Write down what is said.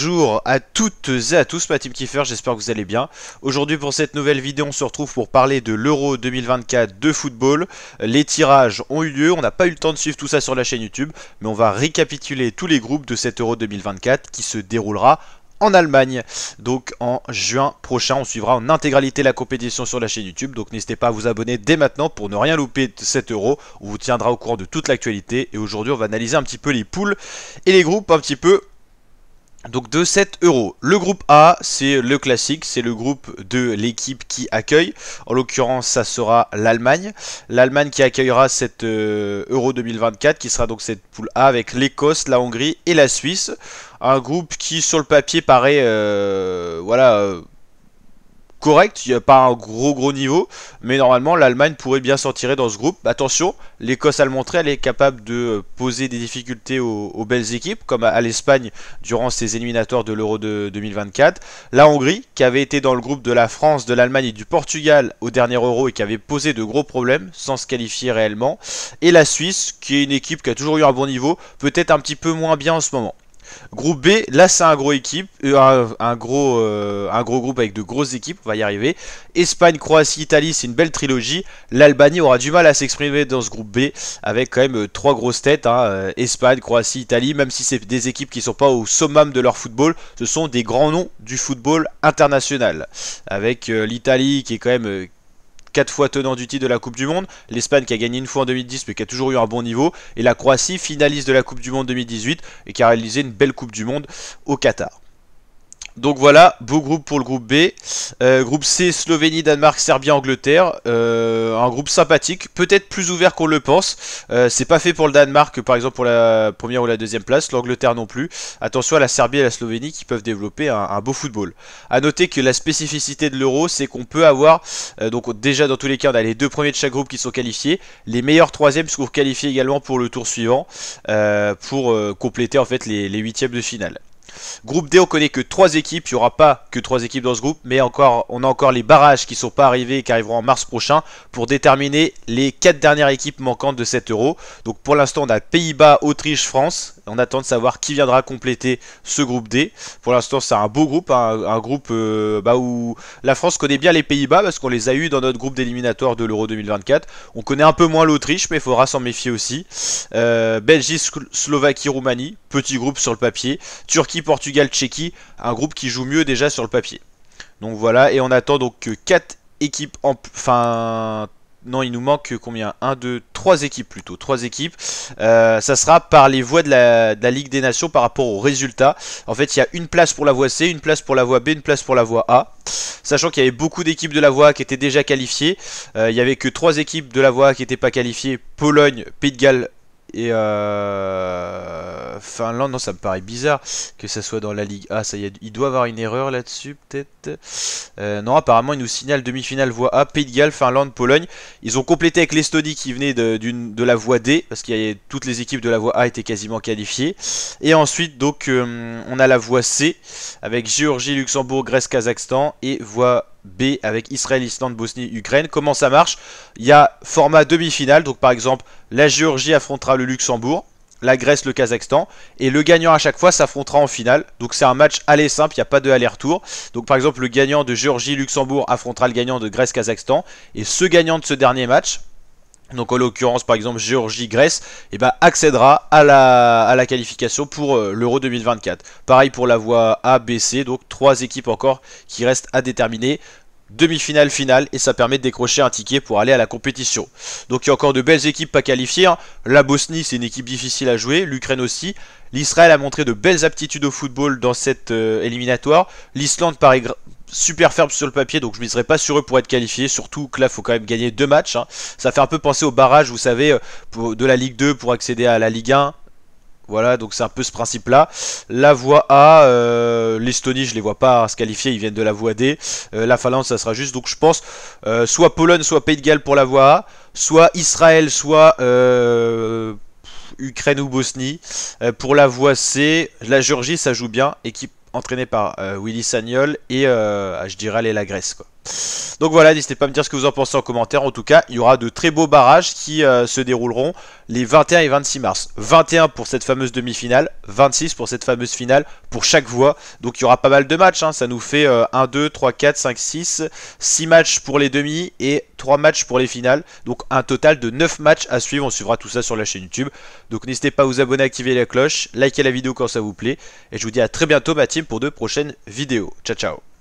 Bonjour à toutes et à tous, ma team Kiefer, j'espère que vous allez bien. Aujourd'hui pour cette nouvelle vidéo, on se retrouve pour parler de l'Euro 2024 de football. Les tirages ont eu lieu, on n'a pas eu le temps de suivre tout ça sur la chaîne YouTube, mais on va récapituler tous les groupes de cet Euro 2024 qui se déroulera en Allemagne. Donc en juin prochain, on suivra en intégralité la compétition sur la chaîne YouTube. Donc n'hésitez pas à vous abonner dès maintenant pour ne rien louper de cet Euro. On vous tiendra au courant de toute l'actualité. Et aujourd'hui, on va analyser un petit peu les poules et les groupes un petit peu. Donc de 7 euros. Le groupe A, c'est le classique, c'est le groupe de l'équipe qui accueille. En l'occurrence, ça sera l'Allemagne. L'Allemagne qui accueillera cette Euro 2024, qui sera donc cette poule A avec l'Écosse, la Hongrie et la Suisse. Un groupe qui sur le papier paraît correct, il n'y a pas un gros niveau, mais normalement l'Allemagne pourrait bien s'en tirer dans ce groupe. Attention, l'Écosse a le montré, elle est capable de poser des difficultés aux belles équipes, comme à l'Espagne durant ses éliminatoires de l'Euro 2024. La Hongrie, qui avait été dans le groupe de la France, de l'Allemagne et du Portugal au dernier Euro et qui avait posé de gros problèmes sans se qualifier réellement. Et la Suisse, qui est une équipe qui a toujours eu un bon niveau, peut-être un petit peu moins bien en ce moment. Groupe B, là c'est un gros groupe avec de grosses équipes, on va y arriver. Espagne, Croatie, Italie, c'est une belle trilogie. L'Albanie aura du mal à s'exprimer dans ce groupe B avec quand même trois grosses têtes, Espagne, Croatie, Italie, même si c'est des équipes qui ne sont pas au summum de leur football, ce sont des grands noms du football international. Avec l'Italie qui est quand même 4 fois tenant du titre de la Coupe du Monde, l'Espagne qui a gagné une fois en 2010 mais qui a toujours eu un bon niveau, et la Croatie finaliste de la Coupe du Monde 2018 et qui a réalisé une belle Coupe du Monde au Qatar. Donc voilà, beau groupe pour le groupe B. Groupe C, Slovénie, Danemark, Serbie, Angleterre. Un groupe sympathique, peut-être plus ouvert qu'on le pense. C'est pas fait pour le Danemark, par exemple pour la première ou la deuxième place. L'Angleterre non plus. Attention à la Serbie et la Slovénie qui peuvent développer un beau football. A noter que la spécificité de l'Euro, c'est qu'on peut avoir, donc déjà dans tous les cas, on a les deux premiers de chaque groupe qui sont qualifiés. Les meilleurs troisièmes seront qualifiés également pour le tour suivant, pour compléter en fait les huitièmes de finale. Groupe D, on connaît que 3 équipes, il n'y aura pas que 3 équipes dans ce groupe, mais on a encore les barrages qui ne sont pas arrivés et qui arriveront en mars prochain pour déterminer les 4 dernières équipes manquantes de cet Euro. Donc pour l'instant on a Pays-Bas, Autriche, France, on attend de savoir qui viendra compléter ce groupe D. Pour l'instant c'est un beau groupe, un groupe où la France connaît bien les Pays-Bas parce qu'on les a eu dans notre groupe d'éliminatoires de l'Euro 2024. On connaît un peu moins l'Autriche mais il faudra s'en méfier aussi. Belgique, Slovaquie, Roumanie, petit groupe sur le papier. Turquie, Portugal, Tchéquie, un groupe qui joue mieux déjà sur le papier. Donc voilà, et on attend donc 4 équipes, non, il nous manque combien? 1, 2, 3 équipes plutôt. 3 équipes. Ça sera par les voies de la Ligue des Nations par rapport aux résultats. En fait, il y a une place pour la voie C, une place pour la voie B, une place pour la voie A. Sachant qu'il y avait beaucoup d'équipes de la voie A qui étaient déjà qualifiées. Il n'y avait que 3 équipes de la voie A qui n'étaient pas qualifiées. Pologne, Pays de Galles et Finlande. Non, ça me paraît bizarre que ça soit dans la Ligue A. Il doit y avoir une erreur là-dessus peut-être. Non, apparemment il nous signale demi-finale voie A, Pays de Galles, Finlande, Pologne. Ils ont complété avec l'Estonie qui venait de la voie D, parce que toutes les équipes de la voie A étaient quasiment qualifiées. Et ensuite donc on a la voie C avec Géorgie, Luxembourg, Grèce, Kazakhstan, et voie B avec Israël, Islande, Bosnie, Ukraine. Comment ça marche? Il y a format demi-finale, donc par exemple la Géorgie affrontera le Luxembourg, la Grèce, le Kazakhstan, et le gagnant à chaque fois s'affrontera en finale. Donc c'est un match aller simple, il n'y a pas de aller-retour. Donc par exemple le gagnant de Géorgie-Luxembourg affrontera le gagnant de Grèce-Kazakhstan, et ce gagnant de ce dernier match, donc en l'occurrence par exemple Géorgie-Grèce, accédera à la qualification pour l'Euro 2024. Pareil pour la voie A, B, C, donc 3 équipes encore qui restent à déterminer. Demi-finale, finale, et ça permet de décrocher un ticket pour aller à la compétition. Donc il y a encore de belles équipes pas qualifiées. La Bosnie, c'est une équipe difficile à jouer, l'Ukraine aussi. L'Israël a montré de belles aptitudes au football dans cette éliminatoire. L'Islande paraît super ferme sur le papier, donc je ne miserai pas sur eux pour être qualifiés. Surtout que là, il faut quand même gagner 2 matchs. Ça fait un peu penser au barrage, vous savez, de la Ligue 2 pour accéder à la Ligue 1. Voilà, donc c'est un peu ce principe-là. La voie A, l'Estonie, je les vois pas se qualifier, ils viennent de la voie D. La Finlande, ça sera juste, donc je pense, soit Pologne, soit Pays de Galles pour la voie A, soit Israël, soit Ukraine ou Bosnie. Pour la voie C, la Géorgie, ça joue bien, équipe entraînée par Willy Sagnol, et je dirais aller la Grèce, quoi. Donc voilà, n'hésitez pas à me dire ce que vous en pensez en commentaire. En tout cas, il y aura de très beaux barrages qui se dérouleront les 21 et 26 mars. 21 pour cette fameuse demi-finale, 26 pour cette fameuse finale pour chaque voie. Donc il y aura pas mal de matchs, hein. Ça nous fait 1, 2, 3, 4, 5, 6 matchs pour les demi et 3 matchs pour les finales. Donc un total de 9 matchs à suivre. On suivra tout ça sur la chaîne YouTube. Donc n'hésitez pas à vous abonner, à activer la cloche, likez la vidéo quand ça vous plaît. Et je vous dis à très bientôt ma team pour de prochaines vidéos. Ciao ciao.